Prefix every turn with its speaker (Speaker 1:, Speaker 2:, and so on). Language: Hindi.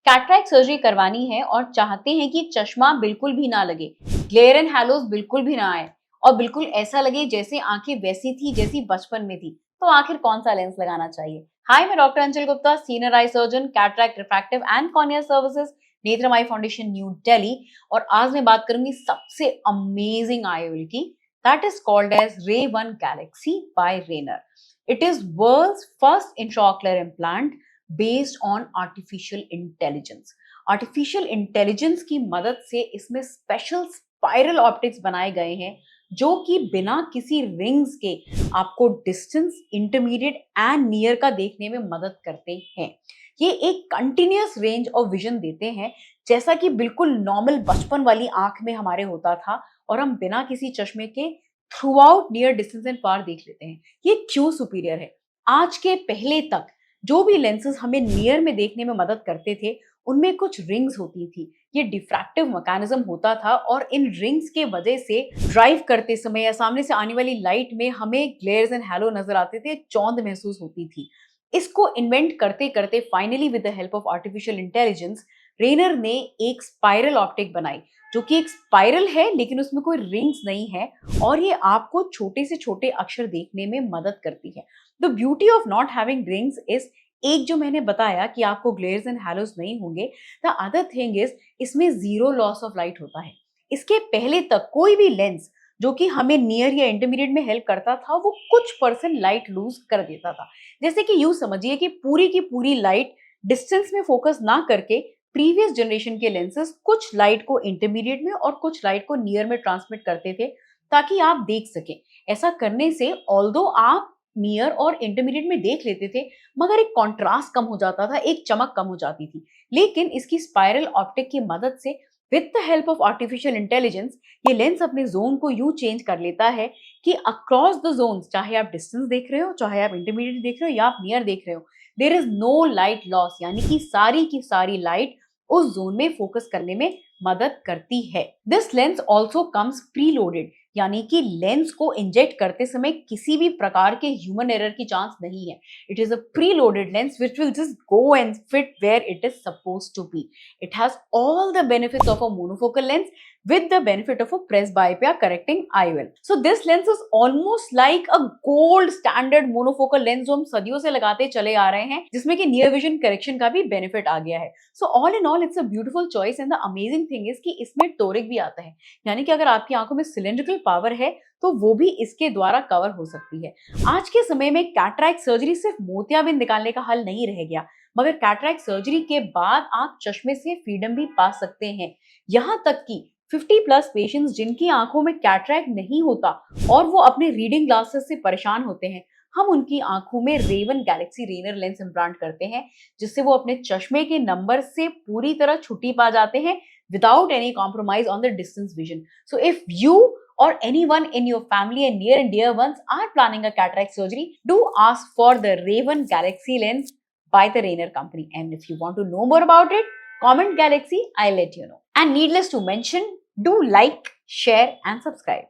Speaker 1: कैटरैक्ट सर्जरी करवानी है और चाहते हैं कि चश्मा बिल्कुल भी ना लगे, ग्लेयर एंड हैलोज बिल्कुल भी ना आए और बिल्कुल ऐसा लगे जैसे आंखें वैसी थी जैसी बचपन में थी, तो आखिर कौन सा लेंस लगाना चाहिए? हाय, मैं doctor Anchal Gupta, senior eye surgeon, cataract, refractive and cornea services, Netram eye foundation, New Delhi. और आज मैं बात करूंगी सबसे अमेजिंग आई ऑयल की, that is called as Ray One Galaxy by Rayner. It is world's first intraocular implant based on artificial intelligence. Artificial intelligence की मदद से इसमें स्पेशल स्पाइरल ऑप्टिक्स बनाए गए हैं जो कि बिना किसी रिंग्स के आपको डिस्टेंस, इंटरमीडिएट एंड नियर का देखने में मदद करते हैं। ये एक कंटिन्यूअस रेंज ऑफ विजन देते हैं, जैसा कि बिल्कुल नॉर्मल बचपन वाली आंख में हमारे होता था और हम बिना किसी चश्मे के throughout near, distance and far देख लेते हैं। ये क्यों सुपीरियर है? आज के पहले तक जो भी लेंसेज हमें नियर में देखने में मदद करते थे उनमें कुछ रिंग्स होती थी। ये डिफ्रैक्टिव मैकेनिज्म होता था और इन रिंग्स के वजह से ड्राइव करते समय या सामने से आने वाली लाइट में हमें ग्लेयर्स एंड हैलो नजर आते थे, चौंध महसूस होती थी। इसको इन्वेंट करते करते finally with the help of artificial intelligence Rayner ने एक स्पाइरल ऑप्टिक बनाई, जो कि एक स्पाइरल है लेकिन उसमें कोई रिंग्स नहीं है और ये आपको छोटे से छोटे अक्षर देखने में मदद करती है। The beauty of not having rings is, एक जो मैंने बताया कि आपको ग्लेयर्स एंड हैलोज नहीं होंगे, द अदर थिंग इज इसमें जीरो लॉस ऑफ लाइट होता है। इसके पहले तक कोई भी लेंस जो कि हमें नियर या इंटरमीडिएट में हेल्प करता था वो कुछ परसेंट लाइट लूज कर देता था। जैसे कि यूं समझिए कि पूरी की पूरी लाइट डिस्टेंस में फोकस ना करके प्रीवियस जनरेशन के लेंसेज कुछ लाइट को इंटरमीडिएट में और कुछ लाइट को नियर में ट्रांसमिट करते थे ताकि आप देख सकें। ऐसा करने से ऑल्दो आप नियर और इंटरमीडिएट में देख लेते थे मगर एक कॉन्ट्रास्ट कम हो जाता था, एक चमक कम हो जाती थी। लेकिन इसकी स्पाइरल ऑप्टिक की मदद से with the help of artificial intelligence ये लेंस अपने जोन को यूं चेंज कर लेता है कि अक्रॉस द जोन्स, चाहे आप डिस्टेंस देख रहे हो, चाहे आप इंटरमीडिएट देख रहे हो या आप नियर देख रहे हो, there is no light loss, यानी कि सारी की सारी लाइट उस जोन में फोकस करने में मदद करती है। This lens also comes pre loaded, यानी कि लेंस को इंजेक्ट करते समय किसी भी प्रकार के ह्यूमन एरर की चांस नहीं है। It is a pre loaded lens which will just go and fit where it is supposed to be. It has all the benefits of a monofocal lens with the benefit of a presbyopia correcting IOL. So this lens is almost like a gold standard monofocal lens जो हम सदियों से लगाते चले आ रहे हैं, जिसमें कि near vision correction का भी benefit आ गया है। So all in all it's a beautiful choice and the amazing thing is कि इसमें टोरिक भी आता है, यानी कि अगर आपकी आंखों में cylindrical power है तो वो भी इसके द्वारा कवर हो सकती है। आज के समय में कैटरैक्ट सर्जरी सिर्फ मोतियाबिंद निकालने का हल नहीं रह गया, मगर कैटरैक्ट सर्जरी के बाद आप चश्मे से फ्रीडम भी पा सकते हैं। यहाँ तक कि 50+ पेशेंट्स जिनकी आंखों में कैटरैक्ट नहीं होता और वो अपने रीडिंग ग्लासेस से परेशान होते हैं, हम उनकी आंखों में रेवन गैलेक्सी रेनर लेंस इम्प्लांट करते हैं, जिससे वो अपने चश्मे के नंबर से पूरी तरह छुट्टी पा जाते हैं without any compromise on the distance vision. So if you or anyone in your family and near and dear ones are planning a cataract surgery, do ask for the Ray-Ban Galaxy lens by the Rayner company. And if you want to know more about it, comment Galaxy, I'll let you know. And needless to mention, do like, share and subscribe.